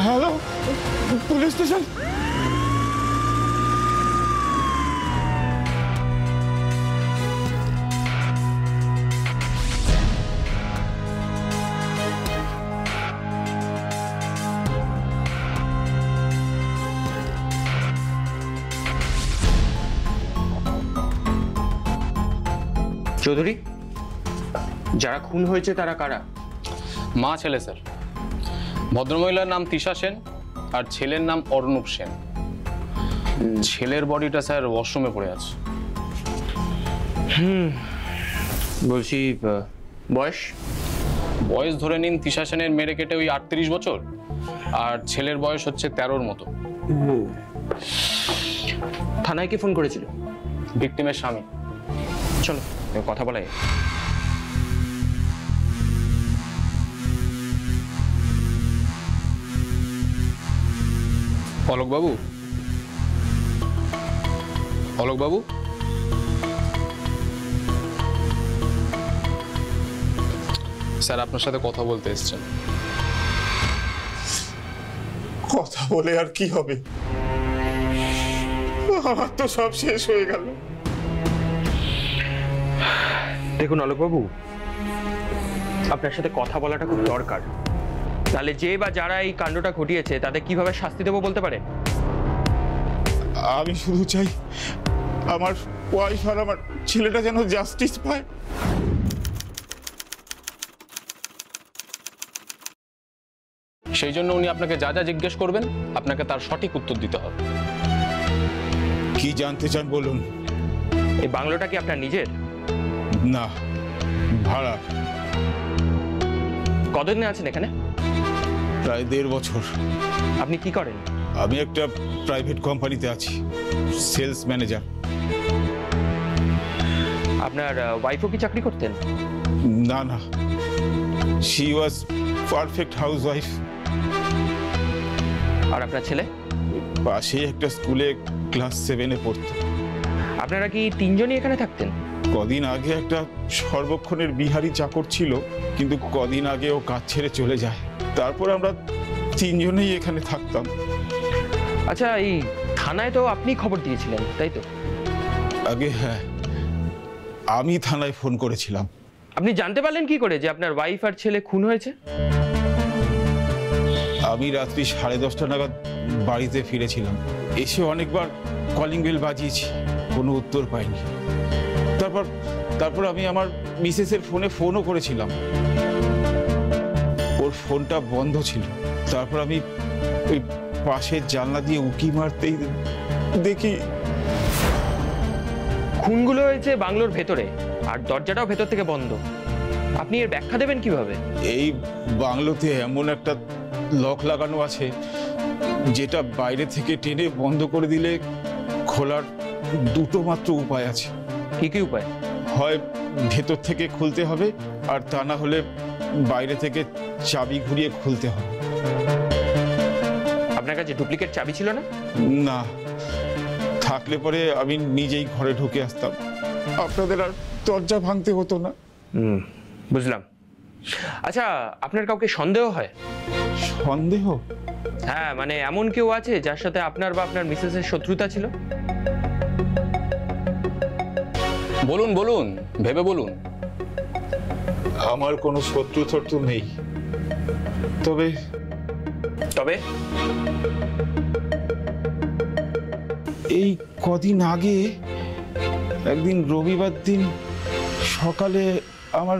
Hello, police station. Chowdhury, যারা খুন হয়েছে তারা কারা? মা ছেলে স্যার। ভদ্রমহিলার নাম তিশা সেন আর ছেলের নাম অর্ণব সেন। ছেলের বডিটা স্যার ওয়াশরুমে পড়ে আছে। বলছি বয়স? বয়স ধরে নিন তিশা সেনের মেরে কেটে ওই 38 বছর, আর ছেলের বয়স হচ্ছে 13-র মতো। থানায় কি ফোন করেছিল? ভিকটিমের স্বামী। চলো কথা বলাই। অলোকবাবু, অলোকবাবু, স্যার আপনার সাথে কথা বলতে এসেছেন। কথা বলে আর কি হবে? আমার তো সব শেষ হয়ে গেল। দেখুন অলোকবাবু, আপনার সাথে কথা বলাটা খুব দরকার। তাহলে যে বা যারা এই কাণ্ডটা ঘটিয়েছে তাদের কিভাবে শাস্তি দেবো বলতে পারে? আমি শুধু চাই আমার ওয়াইফ আর আমার ছেলেটা যেন জাস্টিস পায়। সেই জন্য উনি আপনাকে যা যা জিজ্ঞেস করবেন আপনাকে তার সঠিক উত্তর দিতে হবে। কি জানতে চান বলুন। এই বাংলোটা কি আপনার নিজের? না, ভাড়া। কতদিন আছেন এখানে? প্রায় 1.5 বছর। আপনি কি করেন? আমি একটা প্রাইভেট কোম্পানিতে আছি, সেলস ম্যানেজার। আপনার ওয়াইফও কি চাকরি করতেন? না না, she was perfect housewife. আর আপনার ছেলে? পাশে একটা স্কুলে ক্লাস 7-এ পড়তো। আপনারা কি 3জনই এখানে থাকতেন? কদিন আগে একটা সর্বক্ষণের বিহারি চাকর ছিল, কিন্তু কদিন আগে ও কাজ ছেড়ে চলে যায়। তারপর আমরা 3জনেই এখানে থাকতাম। আচ্ছা, এই থানায় তো আপনি খবর দিয়েছিলেন তাই তো? আগে হ্যাঁ, আমি থানায় ফোন করেছিলাম। আপনি জানতে পারলেন কি করে যে আপনার ওয়াইফ আর ছেলে খুন হয়েছে? আমি রাত্রি 10:30 নাগাদ বাড়িতে ফিরেছিলাম। এসে অনেকবার কলিং বেল বাজিয়েছি, কোনো উত্তর পাইনি। তারপর আমি আমার মিসেসের ফোনও করেছিলাম, ওর ফোনটা বন্ধ ছিল। তারপর আমি ওই পাশের জানলা দিয়ে উঁকি মারতেই দেখি খুনগুলো হয়েছে বাংলোর ভেতরে, আর দরজাটাও ভেতর থেকে বন্ধ। আপনি এর ব্যাখ্যা দেবেন কিভাবে? এই বাংলোতে এমন একটা লক লাগানো আছে যেটা বাইরে থেকে টেনে বন্ধ করে দিলে খোলার 2টো মাত্র উপায় আছে। কি কি উপায়? হয় ভেতর থেকে খুলতে হবে, আর তা না হলে বাইরে থেকে চাবি ঘুরিয়ে খুলতে হবে। আপনার কাছে ডুপ্লিকেট চাবি ছিল না? না, থাকলে পরে আমি নিজেই ঘরে ঢুকে আসতাম, আপনাদের আর দরজা ভাঙতে হতো না। বুঝলাম। আচ্ছা, আপনার কাউকে সন্দেহ হয়? সন্দেহ? হ্যাঁ, মানে এমন কেউ আছে যার সাথে আপনার বা আপনার মিসেসের শত্রুতা ছিল? বলুন বলুন, ভেবে বলুন। আমার কোনো শত্রু নেই, তবে তবে এই কদিন আগে একদিন রবিবার দিন সকালে আমার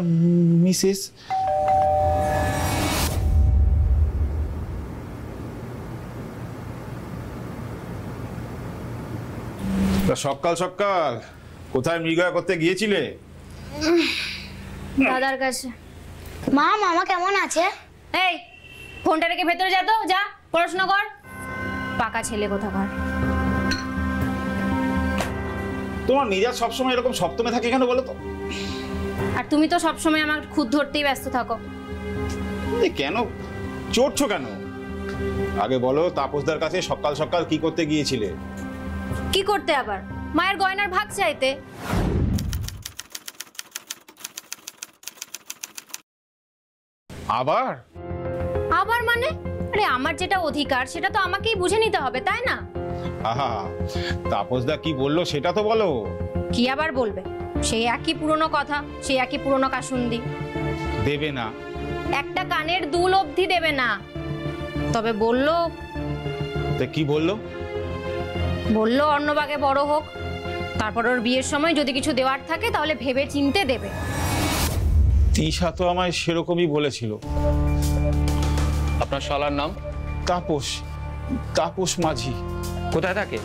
মিসেস সকাল সকাল কোথায় মৃগয়া করতে গিয়েছিলে? দাদার কাছে। মা, মামা কেমন আছে? এই ফোনটা রেখে ভেতরে যা, তো যা পড়াশোনা কর। পাকা ছেলে কোথাকার। তোমার মেজাজ সবসময় এরকম সপ্তমে থাকে কেন বলো তো? আর তুমি তো সবসময় আমার খুদ ধরতেই ব্যস্ত থাকো। কেন চড়ছো কেন? আগে বলো, তাপসদার কাছে সকাল সকাল কি করতে গিয়েছিলে? কি করতে আবার? মায়ের গয়নার ভাগ চাইতে। আবার আবার মানে? আরে আমার যেটা অধিকার সেটা তো আমাকেই বুঝে নিতে হবে, তাই না? আহা, তাপসদা কি বললো সেটা তো বলো। কি আবার বলবে? সেই একই পুরনো কথা, সেই একই পুরনো কাসুন্দি। দেবে না? একটা কানের দুল অবধি দেবে না। তবে বললো কি বললো? বললো অন্নভাগে বড় হোক, তারপর ওর বিয়ের সময় যদি কিছু দেওয়ার থাকে তাহলে ভেবে চিনতে দেবে। তিশা তো আমায় সেরকমই বলেছিল। আপনার শালার নাম? তাপস, তাপস মাঝি। কোথায় থাকে?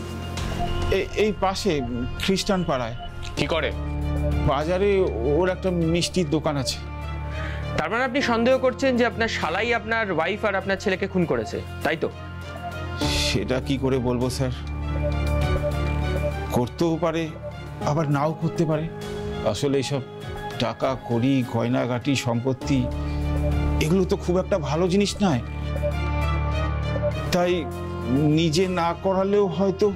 এই পাশে খ্রিস্টান পাড়ায়। কি করে? বাজারে ওর একটা মিষ্টির দোকান আছে। তার মানে আপনি সন্দেহ করছেন যে আপনার শালাই আপনার ওয়াইফ আর আপনার ছেলেকে খুন করেছে, তাই তো? সেটা কি করে বলবো স্যার, করতেও পারে আবার নাও করতে পারে। আসলে এইসব টাকা কড়ি গয়নাগাটি সম্পত্তি এগুলো তো খুব একটা ভালো জিনিস নয়, তাই নিজে না করালেও হয়তো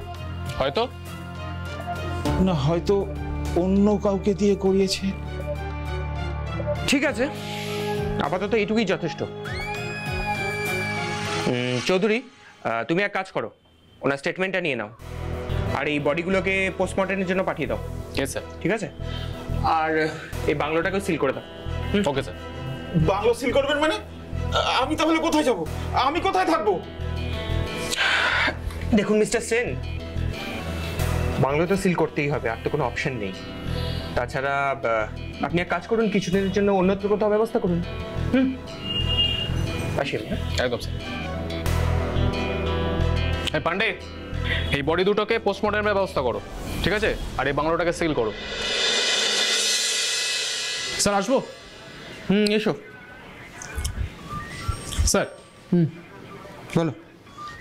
হয়তো না হয়তো অন্য কাউকে দিয়ে করিয়েছে। ঠিক আছে, আপাতত এইটুকুই যথেষ্ট। চৌধুরী, তুমি এক কাজ করো, ওনার স্টেটমেন্টটা নিয়ে নাও আর এই বডিগুলোকে পোস্টমর্টমের জন্য পাঠিয়ে দাও। Yes sir. ঠিক আছে, আর এই বাংলোটাকেও সিল করে দাও। Okay sir. বাংলো সিল করবেন মানে? আমি তাহলে কোথায় যাব? আমি কোথায় থাকবো? দেখুন মিস্টার সেন, বাংলো তো সিল করতেই হবে, আর তো কোনো অপশন নেই। তাছাড়া আপনি এক কাজ করুন, কিছুদিনের জন্য অন্যত্র কোথাও ব্যবস্থা করুন। আসি। একদম স্যার। এই পান্ডে, এই বডি দুটোকে পোস্টমর্টমের ব্যবস্থা করো, ঠিক আছে? আর এই বাংলোটাকে সিল করো। স্যার আসবো? এসো। স্যার বলো।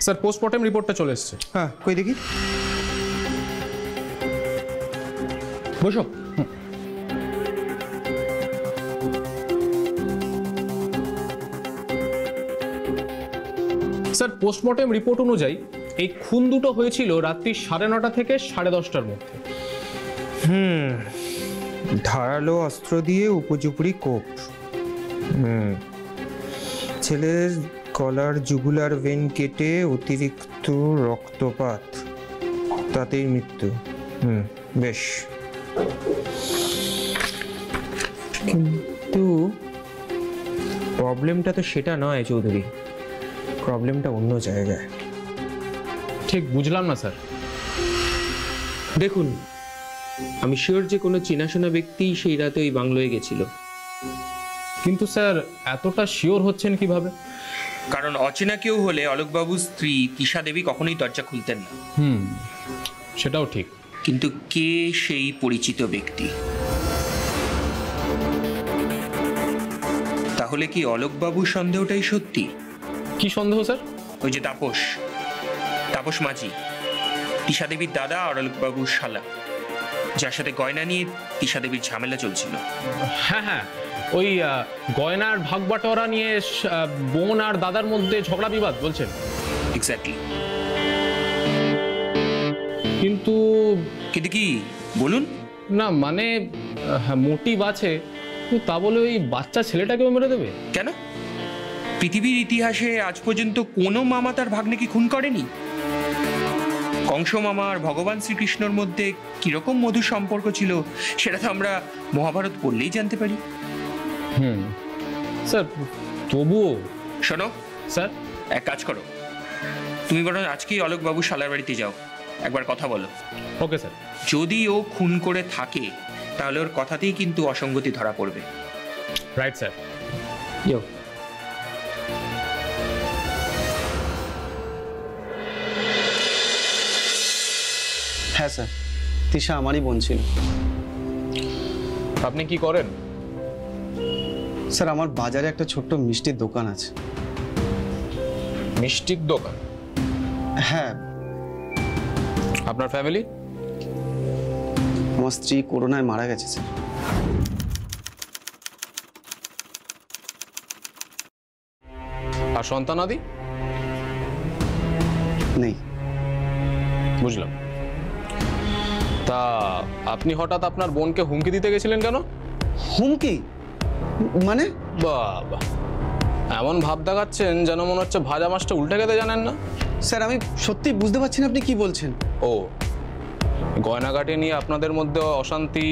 স্যার পোস্টমর্টেম রিপোর্টটা চলে এসেছে। হ্যাঁ, কই দেখি। বসো। স্যার পোস্টমর্টেম রিপোর্ট অনুযায়ী এই খুন দুটো হয়েছিল রাত্রি 9:30 থেকে 10:30টার মধ্যে। ধারালো অস্ত্র দিয়ে উপচুপুরি কোপ। ছেলের গলার জুগুলার ভেন কেটে অতিরিক্ত রক্তপাত, তাতেই মৃত্যু। বেশ, কিন্তু প্রবলেমটা তো সেটা নয় চৌধুরী, প্রবলেমটা অন্য জায়গায়। ঠিক বুঝলাম না স্যার। দেখুন, আমি শিওর যে কোনো চেনাশোনা ব্যক্তি সেই রাতে ওই বাংলোয় গেছিল। কিন্তু স্যার এতটা শিওর হচ্ছেন কিভাবে? কারণ অচেনা কেউ হলে অলোকবাবুর স্ত্রী তিশা দেবী কখনোই দরজা খুলতেন না। সেটাও ঠিক। কিন্তু কে সেই পরিচিত ব্যক্তি? তাহলে কি অলোকবাবুর সন্দেহটাই সত্যি? কি সন্দেহ স্যার? ওই যে তাপস মাঝি, তিশা দেবীর দাদা আর অলোকবাবুর শালা, যার সাথে গয়না নিয়ে তিশা দেবীর ঝামেলা চলছিল। হ্যাঁ, ওই গয়নার ভাগ বাটোয়ারা নিয়ে বোন আর দাদার মধ্যে ঝগড়া বিবাদ বলছেন? এক্স্যাক্টলি। কিন্তু কি বলুন না, মানে মোটিভ আছে, কিন্তু তা বলে ওই বাচ্চা ছেলেটাকেও মেরে দেবে? কেন? পৃথিবীর ইতিহাসে আজ পর্যন্ত কোনো মামা তার ভাগ্নেকে খুন করেনি। কংস মামা আর ভগবান শ্রীকৃষ্ণর মধ্যে কিরকম মধুর সম্পর্ক ছিল সেটা তো আমরা মহাভারত পড়লেই জানতে পারি। স্যার তবুও। শোনো স্যার, এক কাজ করো, তুমি বরং আজকেই অলোকবাবু শালার বাড়িতে যাও, একবার কথা বলো। Okay sir. যদি ও খুন করে থাকে তাহলে ওর কথাতেই কিন্তু অসঙ্গতি ধরা পড়বে। Right sir. হ্যাঁ স্যার, তিশা আমারই বোন ছিল। আপনি কি করেন? স্যার আমার বাজারে একটা ছোট্ট মিষ্টির দোকান আছে। মিষ্টির দোকান? হ্যাঁ। আপনার ফ্যামিলি? আমার স্ত্রী করোনায় মারা গেছে স্যার। আর সন্তানাদি? নেই। বুঝলাম। তা আপনি হঠাৎ আপনার বোনকে হুমকি দিতে গেছিলেন কেন? হুমকি মানে? বাবা, এমন ভাব দেখাচ্ছেন যেন মনে হচ্ছে ভাজা মাছটা উল্টে খেতে জানেন না। স্যার আমি সত্যি বুঝতে পারছি না আপনি কি বলছেন। ও, গয়নাগাটি নিয়ে আপনাদের মধ্যে অশান্তি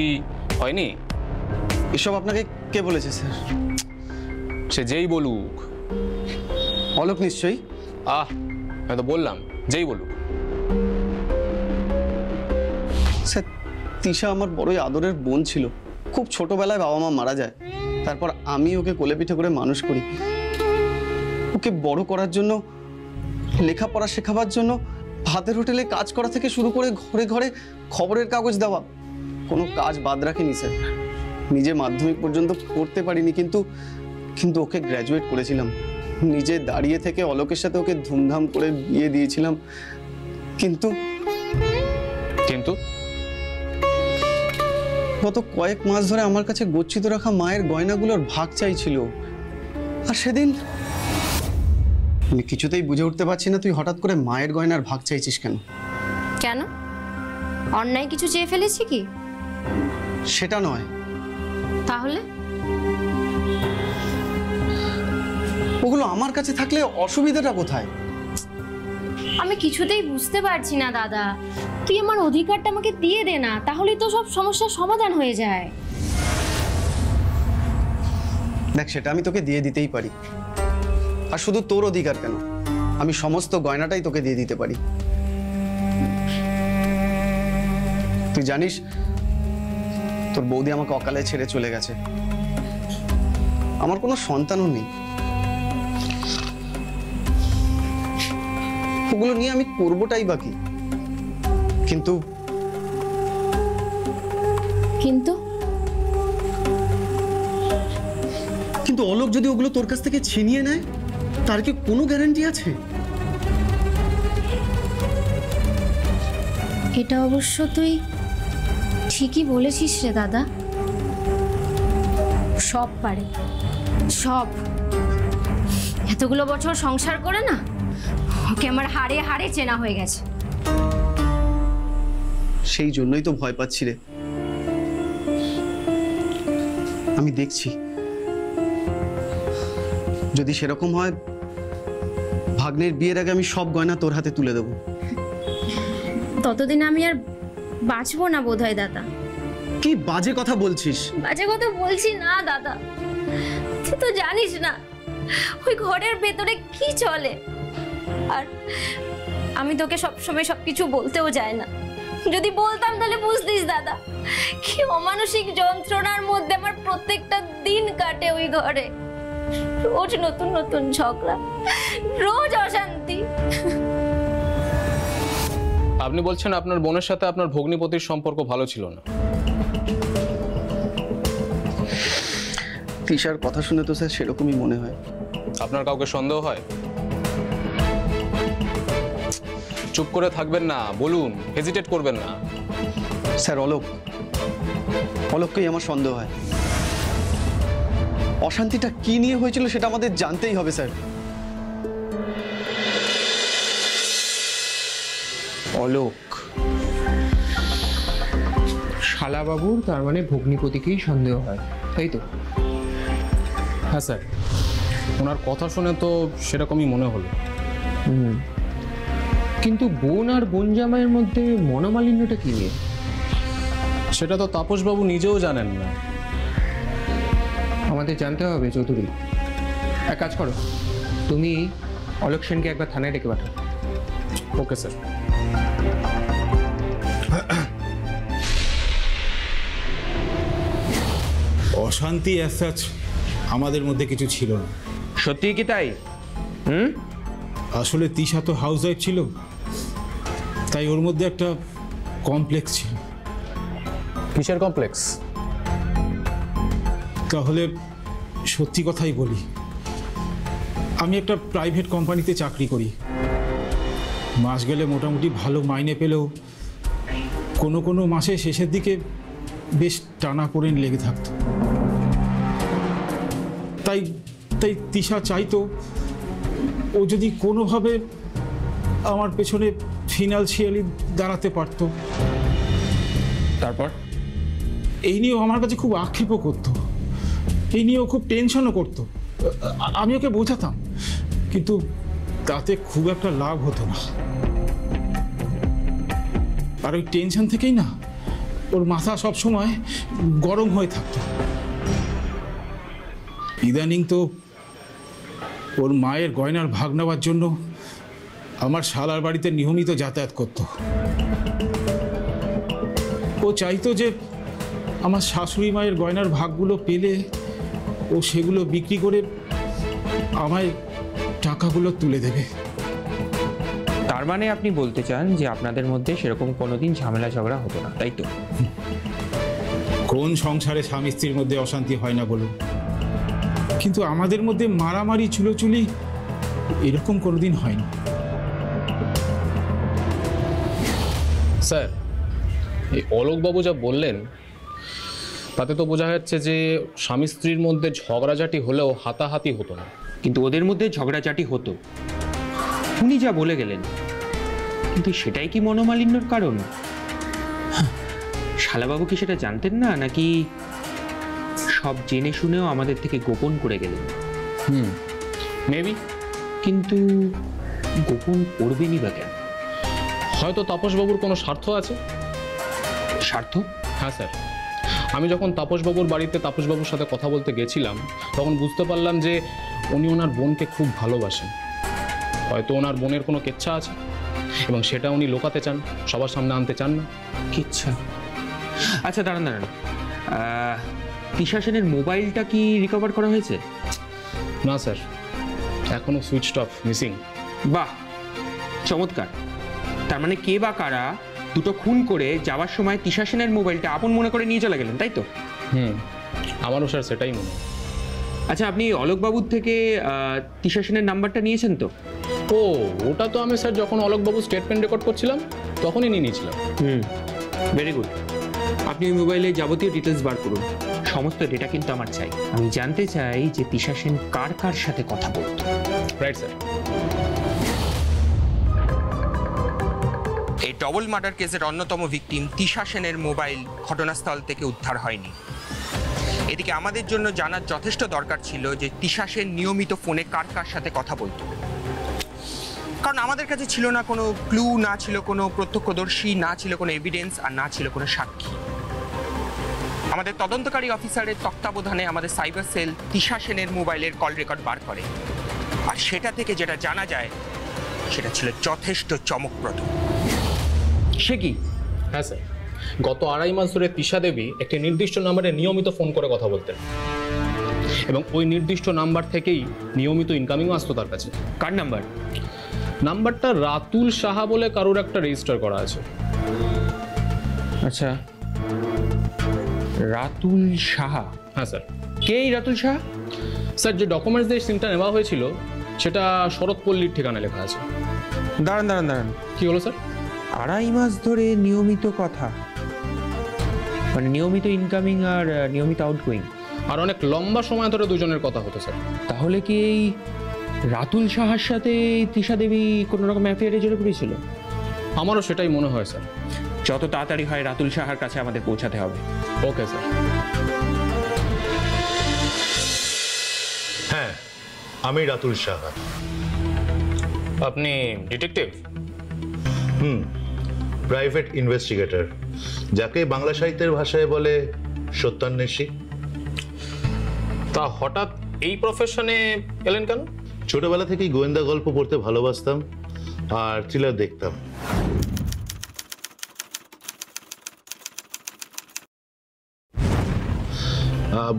হয়নি? এসব আপনাকে কে বলেছে স্যার? সে যেই বলুক। অলোক নিশ্চয়ই। আমি তো বললাম যেই বলুক। স্যার তিশা আমার বড়ই আদরের বোন ছিল। খুব ছোটবেলায় বাবা মা মারা যায়, তারপর আমি ওকে কোলে পিঠে করে মানুষ করি। ওকে বড় করার জন্য, লেখাপড়া শেখাবার জন্য ভাতের হোটেলে কাজ করা থেকে শুরু করে ঘরে ঘরে খবরের কাগজ দেওয়া, কোনো কাজ বাদ রাখেনি স্যার। নিজে মাধ্যমিক পর্যন্ত পড়তে পারিনি, কিন্তু কিন্তু ওকে গ্র্যাজুয়েট করেছিলাম। নিজে দাঁড়িয়ে থেকে অলোকের সাথে ওকে ধুমধাম করে বিয়ে দিয়েছিলাম। কিন্তু কিন্তু গত কয়েক মাস ধরে আমার কাছে গচ্ছিত রাখা মায়ের গয়নাগুলোর ভাগ চাইছিল। আর সেদিন আমি কিছুতেই বুঝে উঠতে পারছি না তুই হঠাৎ করে মায়ের গয়নার ভাগ চাইছিস কেন? কেন, অন্যায় কিছু চেয়ে ফেলেছি কি? সেটা নয়। তাহলে ওগুলো আমার কাছে থাকলে অসুবিধাটা কোথায়? আমি কিছুতেই বুঝতে পারছি না দাদা। তুই আমার অধিকারটা আমাকে দিয়ে দে না, তাহলেই তো সব সমস্যার সমাধান হয়ে যায়। দেখ, সেটা আমি তোকে দিয়ে দিতেই পারি। আর শুধু তোর অধিকার কেন, আমি সমস্ত গয়নাটাই তোকে দিয়ে দিতে পারি। তুই জানিস তোর বৌদি আমাকে অকালে ছেড়ে চলে গেছে। আমার কোনো সন্তানও নেই। ওগুলো নিয়ে আমি করবোটাই বাকি। কিন্তু কিন্তু কিন্তু অলোক যদি ওগুলো তোর কাছ থেকে ছিনিয়ে নেয়, তার কি কোনো গ্যারান্টি আছে? এটা অবশ্য তুই ঠিকই বলেছিস রে দাদা। সব পারে, সব। এতগুলো বছর সংসার করে না, ওকে আমার হাড়ে হাড়ে চেনা হয়ে গেছে। সেই জন্যই তো ভয় পাচ্ছি রে। আমি দেখছি যদি সেরকম হয়, ভাগ্নের বিয়ের আগে আমি সব গয়না তোর হাতে তুলে দেবো। ততদিন আমি আর বাঁচবো না বোধহয় দাদা। কি বাজে কথা বলছিস? বাজে কথা বলছি না দাদা, তুই তো জানিস না ওই ঘরের ভেতরে কি চলে। আর আমি তোকে সবসময় সবকিছু বলতেও চাই না। যদি বলতাম তাহলে বুঝতিস দাদা কি অমানসিক যন্ত্রণার মধ্যে আমার প্রত্যেকটা দিন কাটে ওই ঘরে। রোজ নতুন নতুন ঝগড়া, রোজ অশান্তি। আপনি বলছেন আপনার বোনের সাথে আপনার ভগ্নিপতির সম্পর্ক ভালো ছিল না? তিশার কথা শুনে তো স্যার সেরকমই মনে হয়। আপনার কাউকে সন্দেহ হয়? চুপ করে থাকবেন না, বলুন, হেজিটেট করবেন না। স্যার অলোককেই আমার সন্দেহ হয়। অশান্তিটা কি নিয়ে হয়েছিল সেটা আমাদের জানতেই হবে স্যার। অলোক শালাবাবুর তার মানে ভগ্নিপতিকেই সন্দেহ হয়, তাই তো? হ্যাঁ স্যার, ওনার কথা শুনে তো সেরকমই মনে হলো। কিন্তু বোন আর বোন জামাইয়ের মধ্যে মনোমালিন্যটা কি নিয়ে? সেটা তো তাপসবাবু নিজেও জানেন না। আমাদের জানতে হবে চৌধুরী। এক কাজ করো, তুমি অলোক সেনকে একবার থানায় ডেকে পাঠাও। Okay sir. অশান্তি অ্যাজ সাচ আমাদের মধ্যে কিছু ছিল না। সত্যি কি তাই? আসলে তিশা তো হাউস ওয়াইফ ছিল, তাই ওর মধ্যে একটা কমপ্লেক্স ছিল। কিসের কমপ্লেক্স? তাহলে সত্যি কথাই বলি, আমি একটা প্রাইভেট কোম্পানিতে চাকরি করি। মাস গেলে মোটামুটি ভালো মাইনে পেলেও কোনো কোনো মাসে শেষের দিকে বেশ টানাপোড়েন লেগে থাকতো। তাই তাই তিশা চাইতো ও যদি কোনোভাবে আমার পেছনে ফিনান্সিয়ালি দাঁড়াতে পারতো। তারপর এই নিয়েও আমার কাছে খুব আক্ষেপও করতো, এই নিয়েও খুব টেনশনও করতো। আমি ওকে বোঝাতাম, কিন্তু তাতে খুব একটা লাভ হতো না। আর ওই টেনশন থেকেই না ওর মাথা সব সময় গরম হয়ে থাকতো। ইদানিং তো ওর মায়ের গয়নার ভাগ নেওয়ার জন্য আমার শালার বাড়িতে নিয়মিত যাতায়াত করত। ও চাইতো যে আমার শাশুড়ি মায়ের গয়নার ভাগগুলো পেলে ও সেগুলো বিক্রি করে আমায় টাকাগুলো তুলে দেবে। তার মানে আপনি বলতে চান যে আপনাদের মধ্যে সেরকম কোনোদিন ঝামেলা ঝগড়া হতো না, তাই তো? কোন সংসারে স্বামী স্ত্রীর মধ্যে অশান্তি হয় না বলুন? কিন্তু আমাদের মধ্যে মারামারি চুলোচুলি এরকম কোনোদিন হয়নি। স্যার, এই অলোকবাবু যা বললেন তাতে তো বোঝা যাচ্ছে যে স্বামী স্ত্রীর মধ্যে ঝগড়াঝাটি হলেও হাতাহাতি হতো না। কিন্তু ওদের মধ্যে ঝগড়াঝাটি হতো, উনি যা বলে গেলেন। কিন্তু সেটাই কি মনোমালিন্যর কারণ? শালাবাবু কি সেটা জানতেন না, নাকি সব জেনে শুনেও আমাদের থেকে গোপন করে গেলেন? মেবি। কিন্তু গোপন করবেনই বা কেন? হয়তো তাপসবাবুর কোনো স্বার্থ আছে। স্বার্থ? হ্যাঁ স্যার, আমি যখন তাপসবাবুর বাড়িতে তাপসবাবুর সাথে কথা বলতে গেছিলাম তখন বুঝতে পারলাম যে উনি ওনার বোনকে খুব ভালোবাসেন। হয়তো ওনার বোনের কোনো কেচ্ছা আছে এবং সেটা উনি লোকাতে চান, সবার সামনে আনতে চান না। কিচ্ছা? আচ্ছা দাঁড়ান দাঁড়ান, তিশা সেনের মোবাইলটা কি রিকভার করা হয়েছে? না স্যার, এখনো সুইচ অফ, মিসিং। বাহ, চমৎকার। তার মানে কে বা কারা দুটো খুন করে যাওয়ার সময় তিশা সেনের মোবাইলটা আপন মনে করে নিয়ে চলে গেলেন, তাই তো? আমারও স্যার সেটাই মনে হয়। আচ্ছা, আপনি অলোকবাবুর থেকে তিশা সেনের নাম্বারটা নিয়েছেন তো? ও, ওটা তো আমি স্যার যখন অলোকবাবু স্টেটমেন্ট রেকর্ড করছিলাম তখনই নিয়ে নিয়েছিলাম। Very good. আপনি ওই মোবাইলে যাবতীয় ডিটেলস বার করুন, সমস্ত ডেটা কিন্তু আমার চাই। আমি জানতে চাই যে তিশা সেন কার কার সাথে কথা বলতো। Right sir. এই ডবল মার্ডার কেসের অন্যতম ভিকটিম তিশা সেনের মোবাইল ঘটনাস্থল থেকে উদ্ধার হয়নি। এদিকে আমাদের জন্য জানার যথেষ্ট দরকার ছিল যে তিশা সেন নিয়মিত ফোনে কার কার সাথে কথা বলতো, কারণ আমাদের কাছে ছিল না কোনো ক্লু, না ছিল কোনো প্রত্যক্ষদর্শী, না ছিল কোনো এভিডেন্স, আর না ছিল কোনো সাক্ষী। আমাদের তদন্তকারী অফিসারের তত্ত্বাবধানে আমাদের সাইবার সেল তিশা সেনের মোবাইলের কল রেকর্ড বার করে, আর সেটা থেকে যেটা জানা যায় সেটা ছিল যথেষ্ট চমকপ্রদ। সে কি? হ্যাঁ স্যার, গত 2.5 মাস ধরে তিশা দেবী একটি নির্দিষ্ট নম্বরে নিয়মিত ফোন করে কথা বলতেন এবং ওই নির্দিষ্ট নাম্বার থেকেই নিয়মিত ইনকামিংও আসতো তার কাছে। কার নাম্বার? নাম্বারটা রাতুল সাহা বলে কারোর একটা রেজিস্টার করা আছে। আচ্ছা, রাতুল সাহা। হ্যাঁ স্যার। কে এই রাতুল সাহা? স্যার, যে ডকুমেন্টস দিয়ে সিমটা নেওয়া হয়েছিল সেটা শরৎপল্লীর ঠিকানা লেখা আছে। দাঁড়ান দাঁড়ান দাঁড়ান, কি হলো স্যার? 2.5 মাস ধরে নিয়মিত কথা, মানে নিয়মিত ইনকামিং আর নিয়মিত আউটগোয়িং, আর অনেক লম্বা সময় ধরে দুজনের কথা হতো স্যার। তাহলে কি এই রাতুল সাহার সাথে তিশা দেবী কোনো রকম অ্যাফেয়ারে জড়ে পড়েছিল? আমারও সেটাই মনে হয় স্যার। যত তাড়াতাড়ি হয় রাতুল সাহার কাছে আমাদের পৌঁছাতে হবে। Okay sir. হ্যাঁ, আমি রাতুল সাহা। আপনি ডিটেকটিভ? প্রাইভেট ইনভেস্টিগেটর, যাকে বাংলা সাহিত্যের ভাষায় বলে সত্যান্বেষী। তা হঠাৎ এই প্রফেশনে এলেন কেন? ছোটবেলা থেকেই গোয়েন্দা গল্প পড়তে ভালোবাসতাম আর থ্রিলার দেখতাম।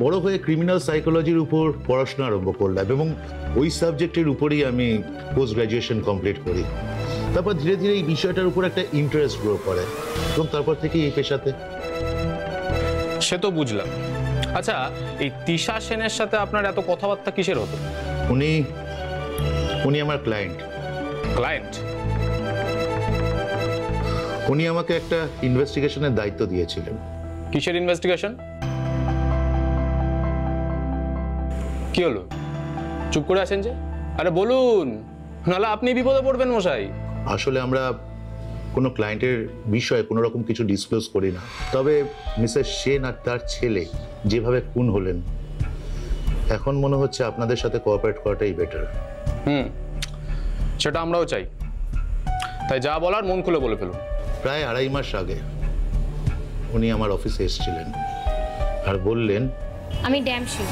বড় হয়ে ক্রিমিনাল সাইকোলজির উপর পড়াশোনা আরম্ভ করলাম এবং ওই সাবজেক্টের উপরেই আমি পোস্ট গ্রাজুয়েশন কমপ্লিট করি। তারপর ধীরে ধীরে এই বিষয়টার উপর একটা ইন্টারেস্ট গ্রো করে এবং তারপর থেকে এই পেশাতে। সে তো বুঝলাম। আচ্ছা, এই তিশা সেনের সাথে আপনার এত কথাবার্তা কিসের হতো? উনি আমার ক্লায়েন্ট। ক্লায়েন্ট? উনি আমাকে একটা ইনভেস্টিগেশনের দায়িত্ব দিয়েছিলেন। কিসের ইনভেস্টিগেশন? কি হলো, চুপ করে আছেন যে? আরে বলুন, নাহলে আপনি বিপদে পড়বেন মশাই। আসলে আমরা কোনো ক্লায়েন্টের বিষয়ে কোনো রকম কিছু ডিসক্লোজ করি না, তবে মিসেস সেন আর তার ছেলে যেভাবে খুন হলেন এখন মনে হচ্ছে আপনাদের সাথে কোঅপারেট করাটাই বেটার। সেটা আমরাও চাই, তাই যা বলার মন খুলে বলে ফেলুন। প্রায় 2.5 মাস আগে উনি আমার অফিসে এসেছিলেন আর বললেন, আমি ড্যাম শিওর,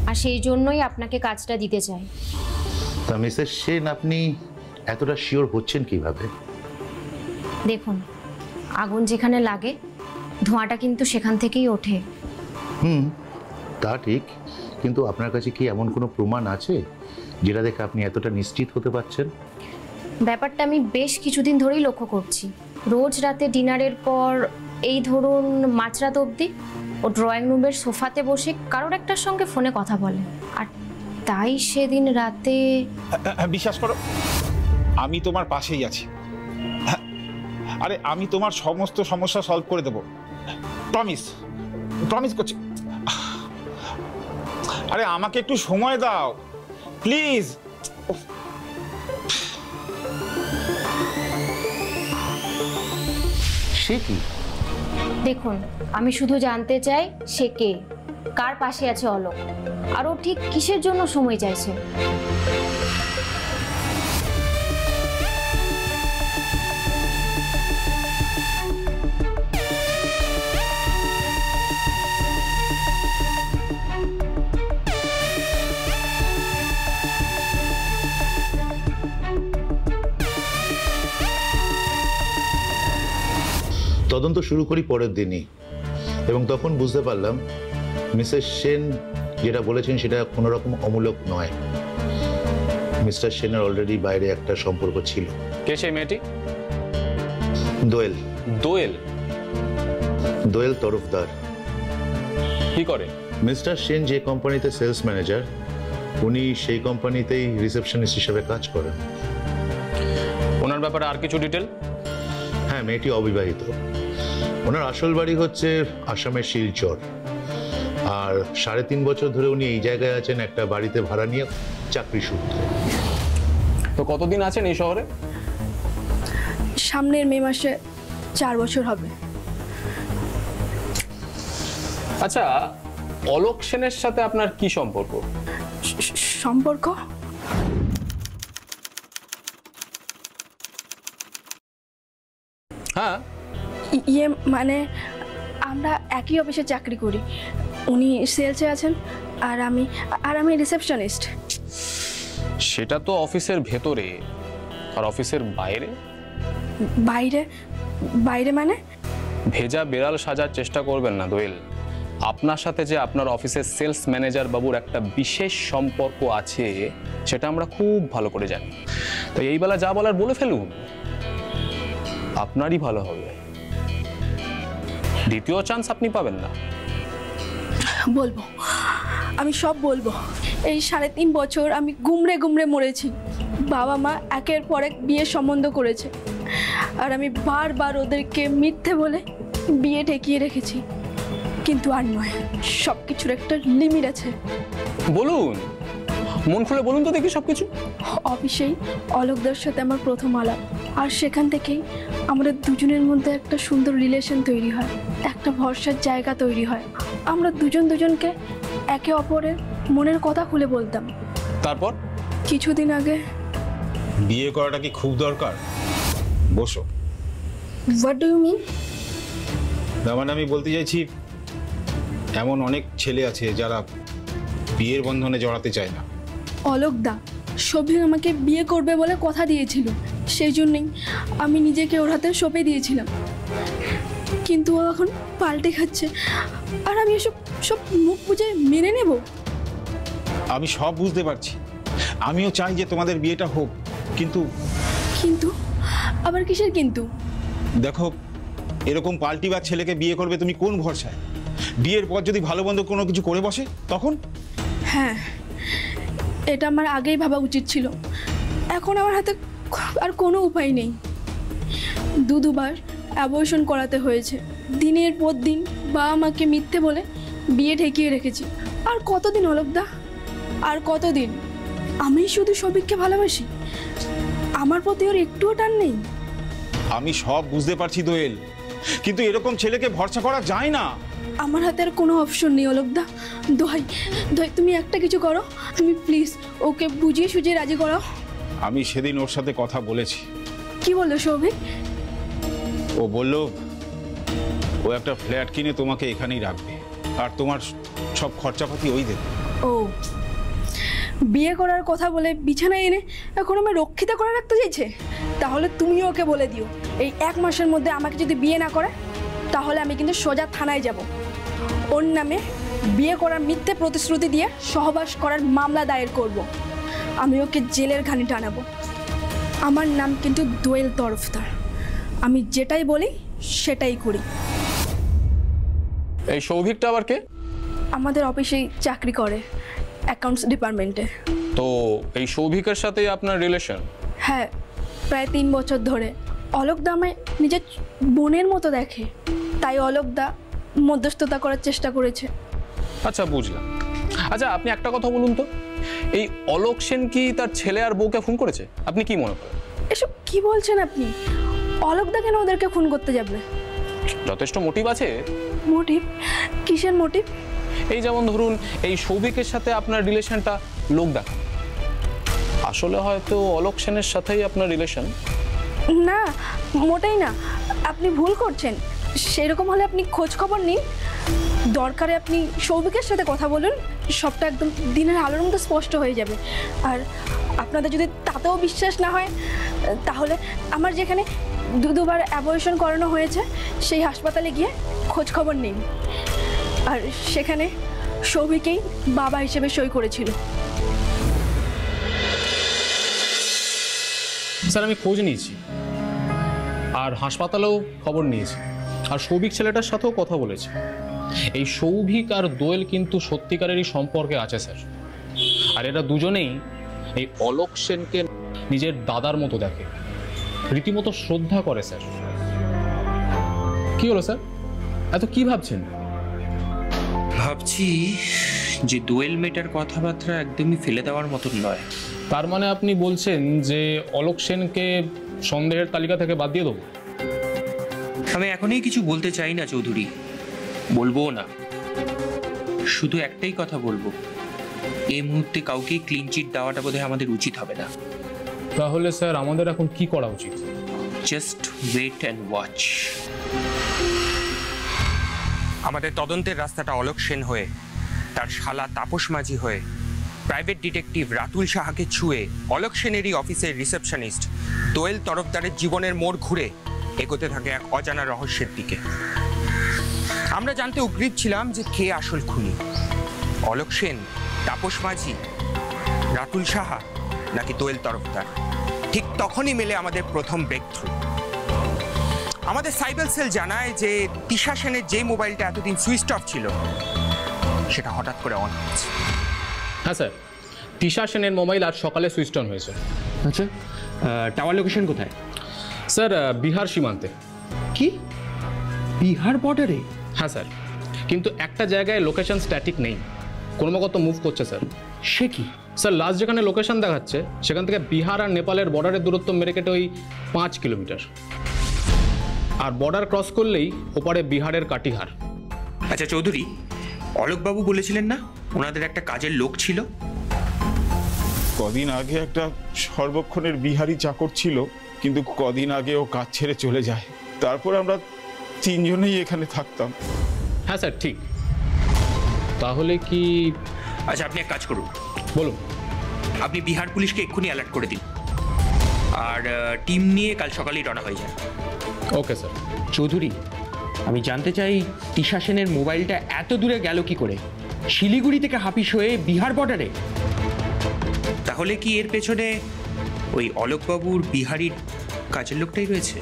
আর সেই জন্যই আপনাকে কাজটা দিতে চাই। তা মিসেস সেন আপনি এতটা শিওর হচ্ছেন কিভাবে? দেখুন, আগুন যেখানে লাগে ধোঁয়াটা কিন্তু সেখান থেকেই ওঠে। তা ঠিক, কিন্তু আপনার কাছে কি এমন কোনো প্রমাণ আছে যেটা দেখে আপনি এতটা নিশ্চিত হতে পারছেন? ব্যাপারটা আমি বেশ কিছুদিন ধরেই লক্ষ্য করছি। রোজ রাতে ডিনারের পর এই ধরুন মাঝরাত অবধি ও ড্রয়িং রুমের সোফাতে বসে কারোর একটার সঙ্গে ফোনে কথা বলে। আর তাই সেদিন রাতে বিশ্বাস করো, আমি তোমার পাশেই আছি। আরে আমি তোমার সমস্ত সমস্যা সলভ করে দেবো, প্রমিস প্রমিস করছি। আরে আমাকে একটু সময় দাও প্লিজ। সে কি? দেখুন, আমি শুধু জানতে চাই সে কে, কার পাশে আছে অলোক, আর ও ঠিক কিসের জন্য সময় চাইছে। তদন্ত শুরু করি পরের দিনই, এবং তখন বুঝতে পারলাম মিসেস সেন যেটা বলেছেন সেটা কোনো রকম অমূলক নয়। মিস্টার সেনের অলরেডি বাইরে একটা সম্পর্ক ছিল। কে সেই মেয়েটি? দোয়েল। দোয়েল? দোয়েল তরফদার। কি করে? মিস্টার সেন যে কোম্পানিতে সেলস ম্যানেজার, উনি সেই কোম্পানিতেই রিসেপশনিস্ট হিসেবে কাজ করেন। ওনার ব্যাপারে আর কিছু ডিটেল? হ্যাঁ, মেয়েটি অবিবাহিত। ওনার আসল বাড়ি হচ্ছে আসামের শিলচর, আর 3.5 বছর ধরে উনি এই জায়গায় আছেন একটা বাড়িতে ভাড়া নিয়ে চাকরি সূত্রে। তো কতদিন আছেন এই শহরে? সামনের মে মাসে 4 বছর হবে। আচ্ছা, অলোক সেনের সাথে আপনার কি সম্পর্ক? সম্পর্ক? হ্যাঁ, ইয়ে মানে আমরা একই অফিসে চাকরি করি। উনি সেলসে আছেন আর আমি রিসেপশনিস্ট। সেটা তো অফিসের ভেতরে, আর অফিসের বাইরে? বাইরে? বাইরে মানে? ভেজা বেড়াল সাজার চেষ্টা করবেন না দোয়েল। আপনার সাথে যে আপনার অফিসের সেলস ম্যানেজার বাবুর একটা বিশেষ সম্পর্ক আছে সেটা আমরা খুব ভালো করে জানি। তাই এই বেলা যা বলার বলে ফেলুন, আপনারই ভালো হবে। দ্বিতীয় চান্স আপনি পাবেন না। বলবো, আমি সব বলবো। এই 3.5 বছর আমি গুমড়ে গুমড়ে মরেছি। বাবা মা একের পর এক বিয়ের সম্বন্ধ করেছে, আর আমি বারবার ওদেরকে মিথ্যে বলে বিয়ে ঠেকিয়ে রেখেছি। কিন্তু আর নয়, সব কিছুর একটা লিমিট আছে। বলুন, মন খুলে বলুন তো দেখি সবকিছু। অফিসেই অলোকদার সাথে আমার প্রথম আলাপ, আর সেখান থেকেই আমাদের দুজনের মধ্যে একটা সুন্দর রিলেশন তৈরি হয়, একটা ভরসার জায়গা তৈরি হয়। আমরা দুজনকে একে অপরের মনের কথা খুলে বলতাম। তারপর কিছুদিন আগে। বিয়ে করাটা কি খুব দরকার? বসো। What do you mean? তার মানে আমি বলতে চাইছি, এমন অনেক ছেলে আছে যারা বিয়ের বন্ধনে জড়াতে চায় না। অলোকদা শোভিক আমাকে বিয়ে করবে বলে কথা দিয়েছিল, সেই জন্যই আমি নিজেকে ওর হাতে সঁপে দিয়েছিলাম। কিন্তু ও এখন পাল্টে খাচ্ছে, আর আমি এসব সব মুখ বুঝে মেনে নেব? আমি সব বুঝতে পারছি, আমিও চাই যে তোমাদের বিয়েটা হোক, কিন্তু কিন্তু আবার কিসের কিন্তু? দেখো, এরকম পাল্টিবার ছেলেকে বিয়ে করবে তুমি কোন ভরসায়? বিয়ের পর যদি ভালো মন্দ কোনো কিছু করে বসে তখন? হ্যাঁ, এটা আমার আগেই ভাবা উচিত ছিল। এখন আমার হাতে আর কোনো উপায় নেই। দুবার অ্যাবর্শন করাতে হয়েছে। দিনের পর দিন বাবা মাকে মিথ্যে বলে বিয়ে ঠেকিয়ে রেখেছি। আর কতদিন অলোকদা, আর কতদিন? আমি শুধু সবিককে ভালোবাসি, আমার প্রতি ওর একটুও টান নেই। আমি সব বুঝতে পারছি দোয়েল, কিন্তু এরকম ছেলেকে ভরসা করা যায় না। আমার হাতে আর কোনো অপশন নেই অলোকদা। দোহাই দোহাই তুমি একটা কিছু করো, তুমি প্লিজ ওকে বুঝিয়ে সুঝিয়ে রাজি করাও। আমি সেদিন ওর সাথে কথা বলেছি। কি বললো সৌভিক? ও বলল ও একটা ফ্ল্যাট কিনে তোমাকে এখানেই রাখবে, আর তোমার সব খরচাপাতি ওই দেবে। ও, বিয়ে করার কথা বলে বিছানায় এনে এখন আমি রক্ষিতা করে রাখতে চাইছে? তাহলে তুমিও ওকে বলে দিও এই 1 মাসের মধ্যে আমাকে যদি বিয়ে না করে তাহলে আমি কিন্তু সোজা থানায় যাব। ওর নামে বিয়ে করার মিথ্যে প্রতিশ্রুতি দিয়ে সহবাস করার মামলা দায়ের করব। আমি ওকে জেলের ঘানি টানাবো। আমার নাম কিন্তু দোয়েল তরফদার, আমি যেটাই বলি সেটাই করি। এই সৌভিকটা আবার কে? আমাদের অফিসেই চাকরি করে, অ্যাকাউন্টস ডিপার্টমেন্টে। তো এই সৌভিকের সাথে আপনার রিলেশন? হ্যাঁ, প্রায় 3 বছর ধরে। অলোকদা আমায় নিজের বোনের মতো দেখে, তাই অলোকদা মধ্যস্থতা করার চেষ্টা করেছে। আচ্ছা, বুঝলাম। আচ্ছা, আপনি একটা কথা বলুন তো, এই অলোক সেন কি তার ছেলে আর বউকে ফোন করেছে? আপনি কি মনে করেন? এসব কি বলছেন আপনি? অলোকদা কেন ওদেরকে খুন করতে যাবে? যথেষ্ট মোটিভ আছে। মোটিভ? কিসের মোটিভ? এই যেমন ধরুন, এই সৌভিকের সাথে আপনার রিলেশনটা লোক দেখা, আসলে হয়তো অলোক সেনের সাথেই আপনার রিলেশন। না, মোটেই না, আপনি ভুল করছেন। সেরকম হলে আপনি খোঁজ খবর নিন, দরকারে আপনি সৌভিকের সাথে কথা বলুন, সবটা একদম দিনের আলোর মতো স্পষ্ট হয়ে যাবে। আর আপনাদের যদি তাতেও বিশ্বাস না হয় তাহলে আমার যেখানে 2বার অ্যাবর্শন করানো হয়েছে সেই হাসপাতালে গিয়ে খোঁজ খবর নিন। আর সেখানে সৌভিকেই বাবা হিসেবে সই করেছিল। স্যার, আমি খোঁজ নিয়েছি আর হাসপাতালেও খবর নিয়েছি, আর সৌভিক ছেলেটার সাথেও কথা বলেছি। এই সৌভিক আর দোয়েল কিন্তু সত্যিকারেরই সম্পর্কে আছে স্যার, আর এরা দুজনেই এই অলোক সেনকে নিজের দাদার মতো দেখে, রীতিমতো শ্রদ্ধা করে স্যার। কি হলো স্যার, এত কি ভাবছেন? ভাবছি যে দোয়েল মেয়েটার কথাবার্তা একদমই ফেলে দেওয়ার মতন নয়। তার মানে আপনি বলছেন যে অলোক সেনকে সন্দেহের তালিকা থেকে বাদ দিয়ে দেবো? আমি এখনই কিছু বলতে চাই না চৌধুরী, বলবোও না। শুধু একটাই কথা বলবো, এই মুহূর্তে কাউকে ক্লিন চিট দেওয়াটা বোধহয় আমাদের উচিত হবে না। তাহলে স্যার আমাদের এখন কি করা উচিত? Just wait and watch. আমাদের তদন্তের রাস্তাটা অলোক সেন হয়ে, তার শালা তাপস মাঝি হয়ে, প্রাইভেট ডিটেকটিভ রাতুল সাহাকে ছুঁয়ে অলোক সেনেরই অফিসের রিসেপশনিস্ট দোয়েল তরফদারের জীবনের মোড় ঘুরে এগোতে থাকে এক অজানা রহস্যের দিকে। আমরা জানতে উদ্গ্রীব ছিলাম যে কে আসল খুনি, অলোক সেন, তাপস মাঝি, রাতুল সাহা নাকি দোয়েল তরফদার। ঠিক তখনই মেলে আমাদের প্রথম ব্রেক থ্রু। আমাদের সাইবার সেল জানায় যে তিশা সেনের যে মোবাইলটা এতদিন সুইচ অফ ছিল সেটা হঠাৎ করে অন হয়েছে। হ্যাঁ স্যার, তিশা সেনের মোবাইল আজ সকালে সুইচ অন হয়েছে। আচ্ছা, টাওয়ার লোকেশন কোথায়? স্যার, বিহার সীমান্তে। কি, বিহার বর্ডারে? হ্যাঁ স্যার, কিন্তু একটা জায়গায় লোকেশন স্ট্যাটিক নেই, ক্রমাগত মুভ করছে স্যার। সে কি? স্যার, লাস্ট যেখানে লোকেশন দেখাচ্ছে সেখান থেকে বিহার আর নেপালের বর্ডারের দূরত্ব মেরে কেটে ওই 5 কিলোমিটার, আর বর্ডার ক্রস করলেই ওপারে বিহারের কাটিহার। আচ্ছা চৌধুরী, অলোকবাবু বলেছিলেন না ওনাদের একটা কাজের লোক ছিল? কদিন আগে একটা সর্বক্ষণের বিহারি চাকর ছিল, কিন্তু কদিন আগে ও কাজ ছেড়ে চলে যায়। তারপর আমরা 3 জনেই এখানে থাকতাম। হ্যাঁ স্যার, ঠিক। তাহলে কি? আচ্ছা, আপনি এক কাজ করুন। বলুন। আপনি বিহার পুলিশকে এক্ষুনি অ্যালার্ট করে দিন, আর টিম নিয়ে কাল সকালেই রওনা হয়ে যান। Okay sir. চৌধুরী, আমি জানতে চাই তিশা সেনের মোবাইলটা এত দূরে গেল কি করে, শিলিগুড়ি থেকে হাফিস হয়ে বিহার বর্ডারে? তাহলে কি এর পেছনে ওই অলোকবাবুর বিহারির কাজের লোকটাই রয়েছে?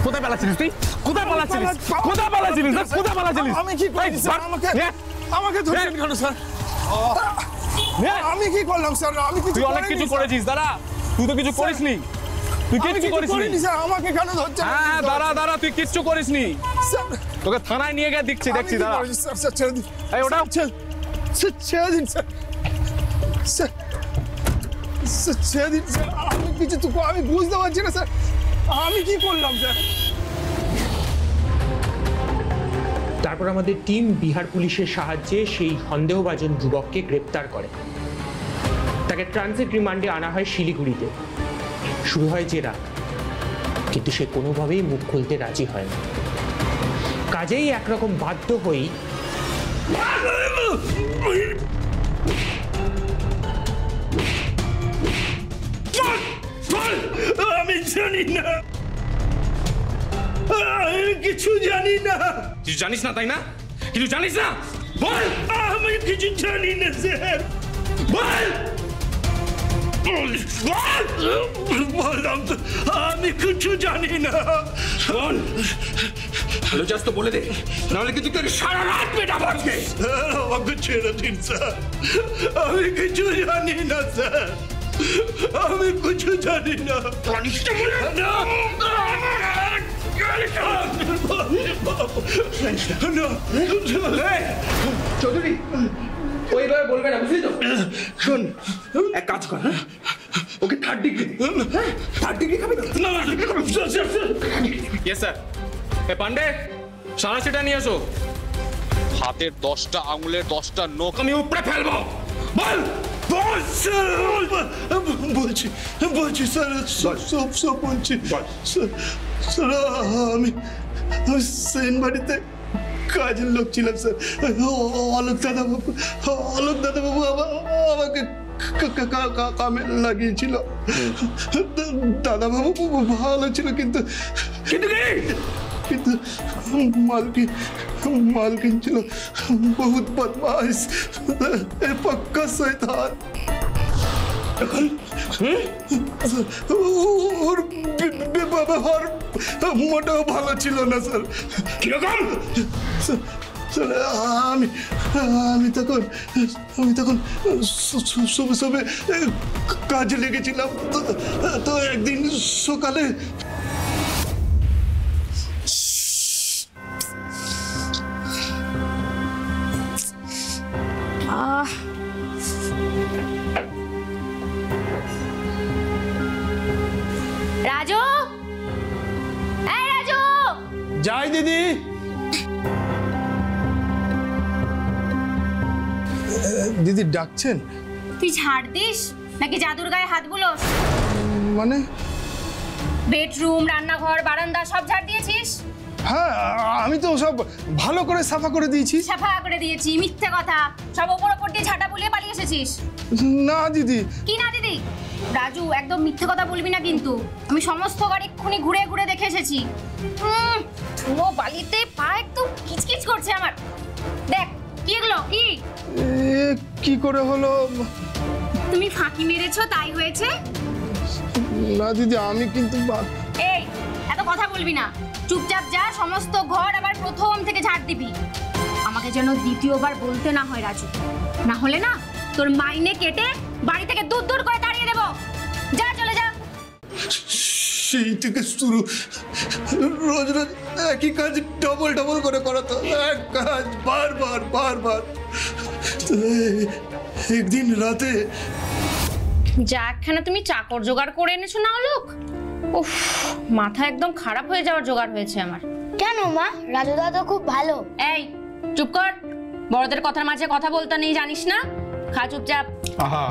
কোথায় পালাচ্ছিলিস তুই? কোথায় পালাচ্ছিলিস? কোথায় পালাচ্ছিলিস? কোথায় পালাচ্ছিলিস? আমি কি করেছি স্যার? আমাকে ধরছেন কেন স্যার? আমি কি করলাম স্যার? আমি কিছু তুই অনেক কিছু করেছিস। দাঁড়া, তুই তো কিছু করিসনি। তুই কিচ্ছু করিসনি স্যার। আমাকে কেন ধরছেন? হ্যাঁ, দাঁড়া, তুই কিচ্ছু করিসনি। তোকে থানায় নিয়ে গিয়ে দেখছি। দাঁড়া। স্যার ছেড়ে দিন। এই ওটা ছেড়ে দিন স্যার। ছেড়ে দিন স্যার। আমি কিছু তো আমি বুঝতে পারছি না স্যার, আমি কি করলাম স্যার? তারপর আমাদের টিম বিহার পুলিশের সাহায্যে সেই সন্দেহভাজন যুবককে গ্রেপ্তার করে। তাকে ট্রানজিট রিমান্ডে আনা হয় শিলিগুড়িতে। শুরু হয় জেরা, কিন্তু সে কোনোভাবেই মুখ খুলতে রাজি হয় না। কাজেই একরকম বাধ্য হই আমি জানি না, আমি কিছু জানি না। কিছু জানিস না তাই না? কিছু জানিস না? বল। আমি কিছু জানি না স্যার। বল বললাম তো আমি কিছু জানি না। শোন, ভালো চাস তো বলে দে, নাহলে কিন্তু তোকে সারা রাত পেটাবো আজকে। আমাকে ছেড়ে দিন স্যার, আমি কিছু জানি না স্যার, আমি কিছু জানি না। চৌধুরী ওইভাবে বলবে না, বুঝলি তো? শোন, এক কাজ কর, ওকে 3rd ডিগ্রি 3rd ডিগ্রি খাবি তো? না ইয়েস স্যার। এ পান্ডে, সারা সেটা নিয়ে এসো। হাতের 10টা আঙুলের 10টা নখ আমি উপরে ফেলবো। বল বল স্যার, বলছি বলছি স্যার, সব সব বলছি স্যার। আমি সেন বাড়িতে কাজের লোক ছিলাম স্যার। অলোক দাদাবাবু আমাকে কামে লাগিয়েছিল। দাদাবাবু ভালো ছিল, কিন্তু কিন্তু মালকিন ছিল বহুত বদমাশ, পাক্কা শয়তান। এখন ওর ব্যবহার মোটেও ভালো ছিল না স্যার। কিরকম? স্যার আমি তখন সবে কাজে লেগেছিলাম। তো একদিন সকালে রাজু, এই রাজু। যাই দিদি। দিদি ডাকছেন? তুই ছাড় দিস নাকি জাদুর গায়ে হাত বুলোস? মানে? বেডরুম, রান্নাঘর, বারান্দা সব ঝাড় দিয়েছিস? হ্যাঁ, আমি তো সব ভালো করে সাফা করে দিয়েছি। সাফা করে দিয়েছি? মিথ্যে কথা, সব ওপর দিয়ে ঝাঁটা বুলিয়ে পালিয়ে এসেছিস। না দিদি। কি না দিদি? রাজু, একদম মিথ্যে কথা বলবি না কিন্তু। আমি সমস্ত ঘর এক্ষুনি ঘুরে ঘুরে দেখে এসেছি। ও বালিতে পা একদম কিচকিচ করছে আমার। দেখ কি এগুলো, কি কি করে হলো? তুমি ফাঁকি মেরেছো তাই হয়েছে? না দিদি, আমি কিন্তু এই এত কথা বলবি না, চুপচাপ যা, সমস্ত ঘর আবার প্রথম থেকে ঝাড় দিবি। আমাকে যেন দ্বিতীয়বার বলতে না হয় রাজু, না হলে না তোর মাইনে কেটে বাড়ি থেকে দূর দূর করে তাড়িয়ে দেবো। যা, চলে যা। সেই থেকে শুরু, রোজ রোজ একই কাজ ডবল করে করাতো, এক কাজ বারবার। একদিন রাতে যা একখানা তুমি চাকর জোগাড় করে এনেছো না লোক, উফ, মাথা একদম খারাপ হয়ে যাওয়ার জোগাড় হয়েছে আমার। কেন মা? রাজু দাদা খুব ভালো। এই চুপ কর, বড়দের কথার মাঝে কথা বলতে নেই, জানিস না? খা চুপচাপ। আহা,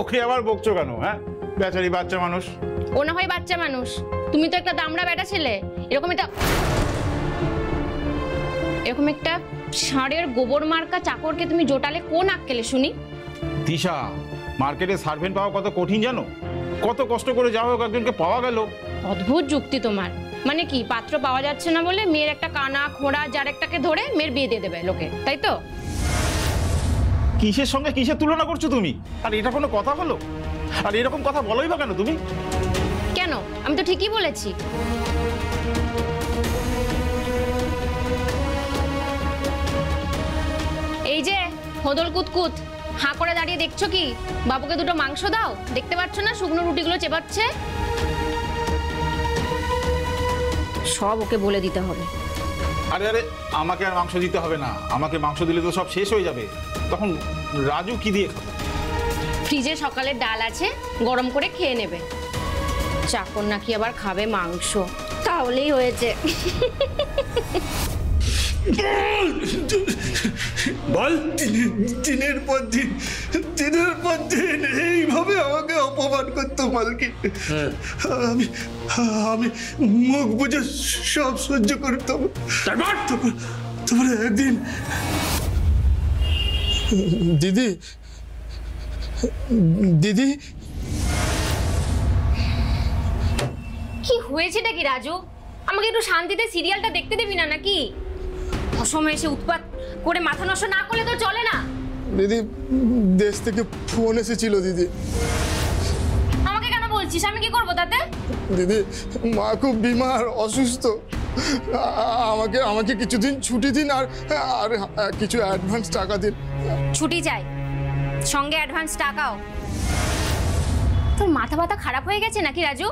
ওকে আবার বকছো কেন? হ্যাঁ, বেচারি বাচ্চা মানুষ। ও না হয় বাচ্চা মানুষ, তুমি তো একটা দামড়া বেটা ছেলে। এরকম একটা ষাঁড়ের গোবর মার্কা চাকরকে তুমি জোটালে কোন আক্কেলে শুনি? তিশা, মার্কেটে সার্ভেন্ট পাওয়া কত কঠিন জানো? কত কষ্ট করে যাওয়া হোক একজনকে পাওয়া গেল। অদ্ভুত যুক্তি তোমার। মানে কি, পাত্র পাওয়া যাচ্ছে না বলে মেয়ের একটা কানা খোঁড়া যার একটাকে ধরে মেয়ের বিয়ে দিয়ে দেবে লোকে, তাই তো? কিসের সঙ্গে কিসের তুলনা করছো তুমি? আর এটা কোনো কথা হলো? আর এরকম কথা বলোই বা কেন তুমি? কেন, আমি তো ঠিকই বলেছি। এই যে হদল কুতকুত, হাঁ করে দাঁড়িয়ে দেখছো কি? বাবুকে দুটো মাংস দাও, দেখতে পাচ্ছ না শুকনো রুটিগুলো চেবাচ্ছে? সব ওকে বলে দিতে হবে। আরে আমাকে আর মাংস দিতে হবে না। আমাকে মাংস দিলে তো সব শেষ হয়ে যাবে, তখন রাজু কি দিয়ে খাবে? ফ্রিজে সকালের ডাল আছে, গরম করে খেয়ে নেবে। চাকর নাকি আবার খাবে মাংস, তাহলেই হয়েছে। বল। দিনের পর দিন এইভাবে আমাকে অপমান করতো মালকিন। আমি আমি মুখ বুঝে সব সহ্য করতাম। তারপরে একদিন দিদি কি হয়েছেটা কি রাজু? আমাকে একটু শান্তিতে সিরিয়ালটা দেখতে দিবি না নাকি? অসময়ে এসে উৎপাত করে মাথা নষ্ট না করলে তো চলে না। দিদি দেশ থেকে ফোন এসেছিল দিদি। আমাকে কেন বলছিস? আমি কি করবো তাতে? দিদি মা খুব বিমার, অসুস্থ। আমাকে কিছুদিন ছুটি দিন আর কিছু অ্যাডভান্স টাকা দিন। ছুটি চাই, সঙ্গে অ্যাডভান্স টাকাও। তোর মাথা ব্যথা খারাপ হয়ে গেছে নাকি রাজু?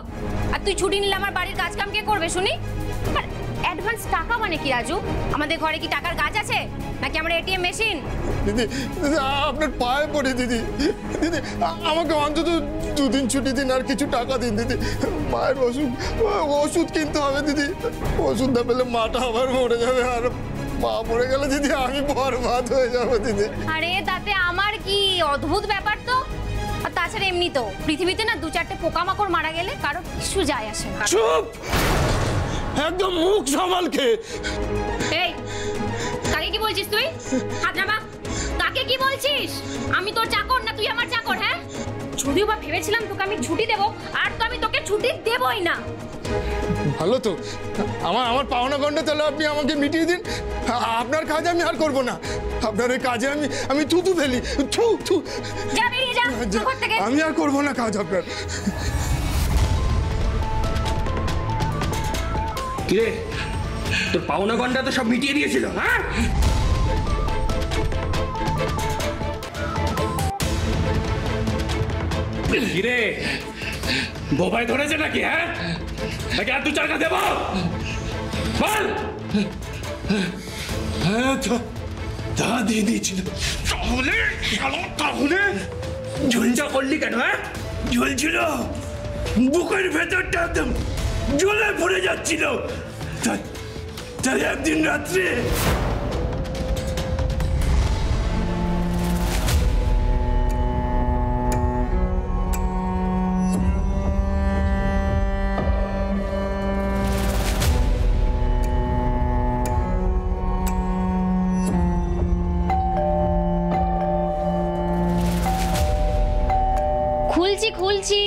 আর তুই ছুটি নিলে আমার বাড়ির কাজ কাম কে করবে শুনি? আর অ্যাডভান্স টাকা মানে কি রাজু? আমাদের ঘরে কি টাকার গাছ আছে নাকি আমরা এটিএম মেশিন? দিদি আপনার পায়ে পড়ে দিদি, আমাকে অন্তত 2 দিন ছুটি দিন আর কিছু টাকা দিন দিদি। মায়ের ওষুধ কিনতে হবে দিদি। ওষুধ না পেলে মাটা আবার মরে যাবে, আর মা মরে গেলে দিদি আমি বরবাদ হয়ে যাবো দিদি। আরে তাতে আমার কি? অদ্ভুত ব্যাপার তো। আর তাছাড়া এমনি তো পৃথিবীতে না 2-4টে পোকামাকড় মারা গেলে কারো কিছু যায় আসে না। চুপ, একদম মুখ সামাল খেয়ে। এই কাকে কি বলছিস তুই? হাত নামা। কাকে কি বলছিস? আমি তোর চাকর না তুই আমার চাকর? হ্যাঁ, যদিও বা ভেবেছিলাম তোকে আমি ছুটি দেবো, আর তো আমি তোকে ছুটি দেবই না। ভালো তো, আমার পাওনা গন্ডা তাহলে আপনি আমাকে মিটিয়ে দিন। আপনার কাজ আমি আর করবো না। আপনার এই কাজে আমি থুতু ফেলি। যা বেরিয়ে যা ঘর থেকে। আমি আর করবো না কাজ আপনার। কিরে, তোর পাওনা গন্ডা তো সব মিটিয়ে দিয়েছিল। হ্যাঁ, কিরে বোবাই ধরেছে নাকি? হ্যাঁ, নাকি আর 2-4 টাকা দেবো? বল। হ্যাঁ, তা দিয়ে দিয়েছিল। তাহলে ঝুলঝা করলি কেন? হ্যাঁ, জ্বলছিল, বুকের ভেতরটা একদম জ্বলে পড়ে যাচ্ছিল। তাই একদিন রাত্রে খুলছি।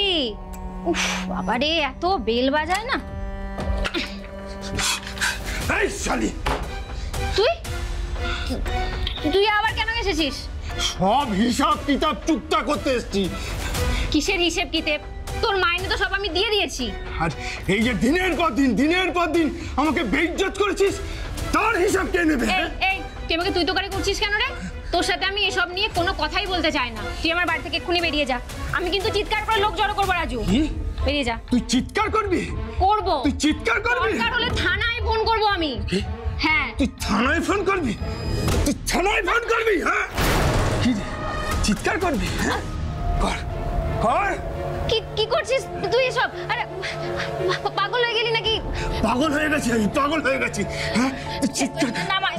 উফ বাবা রে, এত বেল বাজায় না। এই শালি, তুই আবার কেন এসেছিস? সব হিসাব কিতাব চুক্তা করতে এসেছি। কিসের হিসেব কিতাব? তোর মাইনে তো সব আমি দিয়ে দিয়েছি। আর এই যে দিনের পর দিন আমাকে বেইজ্জত করেছিস, তার হিসাব কে নেবে? এই তুই আমাকে তুই তো করে করছিস কেন রে? তোর সাথে আমি এসব নিয়ে কোনো কথাই বলতে চাই না। তুই আমার বাড়ি থেকে এক্ষুনি বেরিয়ে যা। আমি কিন্তু চিৎকার করে লোক জড়ো করবো রাজু। বেরিয়ে যা। তুই চিৎকার করবি? করবো। তুই চিৎকার করবি? দরকার হলে থানায় ফোন করবো আমি। হ্যাঁ, তুই থানায় ফোন করবি? হ্যাঁ, কি চিৎকার করবি? হ্যাঁ, কর। কি করছিস তুই এসব? আরে পাগল হয়ে গেলি নাকি? পাগল হয়ে গেছি। হ্যাঁ, চিৎকার। নামা।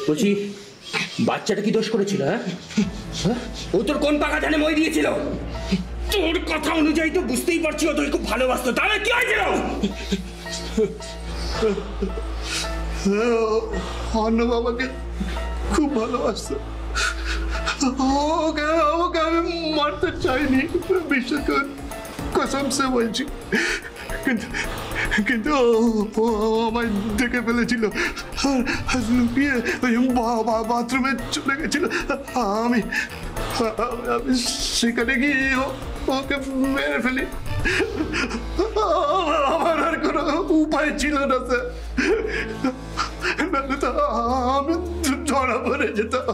বলছি, বাচ্চাটা কি দোষ করেছিল? হ্যাঁ, ও তোর কোন পাকা জানে মই দিয়েছিল? তোর কথা অনুযায়ী তো বুঝতেই পারছি ও তোকে খুব ভালোবাসতো। তাহলে কি হয়েছিল? অন্য বাবাকে খুব ভালোবাসতো। ওকে আমি মারতে চাইনি, বিশ্বাস কর, কসম সে বলছি। কিন্তু ও আমায় দেখে ফেলেছিল আর লুকিয়ে ওই বাথরুমে চলে গেছিল। আমি সেখানে গিয়ে ওকে মেরে ফেলি। আমার আর কোনো উপায় ছিল না স্যার, নাহলে তো আমি ধরা পড়ে যেতাম।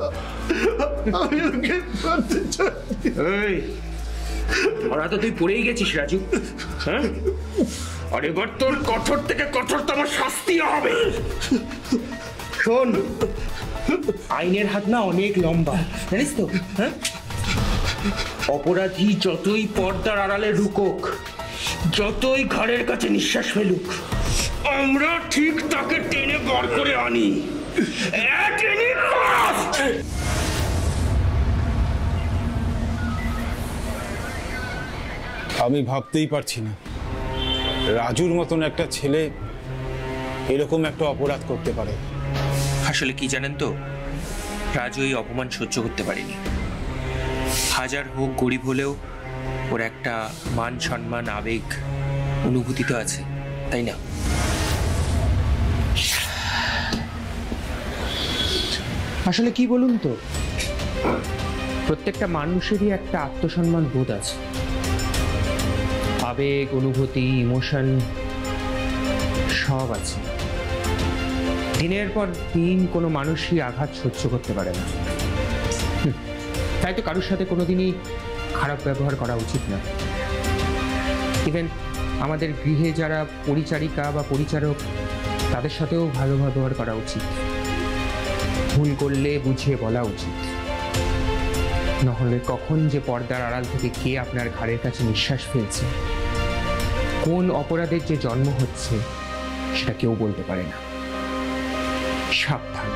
আমি ওকে মারতে চাই। এই ধরা তো তুই পড়েই গেছিস রাজু, হ্যাঁ? আর এবার তোর কঠোর থেকে কঠোরতম শাস্তি হবে। শোন, আইনের হাত না অনেক লম্বা, জানিস তো? হ্যাঁ, অপরাধী যতই পর্দার আড়ালে লুকোক, যতই ঘাড়ের কাছে নিঃশ্বাস ফেলুক, আমরা ঠিক তাকে টেনে বার করে আনি। আমি ভাবতেই পারছি না রাজুর মতন একটা ছেলে এরকম একটা অপরাধ করতে পারে। আসলে কি জানেন তো, রাজু এই অপমান সহ্য করতে পারেনি। হাজার হোক গরিব হলেও ওর একটা মান সম্মান আবেগ অনুভূতি তো আছে, তাই না? আসলে কি বলুন তো, প্রত্যেকটা মানুষেরই একটা আত্মসম্মান বোধ আছে, আবেগ অনুভূতি ইমোশন সব আছে। দিনের পর দিন কোনো মানুষই আঘাত সহ্য করতে পারে না, তাই তো কারোর সাথে কোনোদিনই খারাপ ব্যবহার করা উচিত না। ইভেন আমাদের গৃহে যারা পরিচারিকা বা পরিচারক, তাদের সাথেও ভালো ব্যবহার করা উচিত। ভুল করলে বুঝিয়ে বলা উচিত, নহলে কখন যে পর্দার আড়াল থেকে কে আপনার ঘাড়ের কাছে নিঃশ্বাস ফেলছে, কোন অপরাধের যে জন্ম হচ্ছে, সেটা কেউ বলতে পারে না। সাবধান।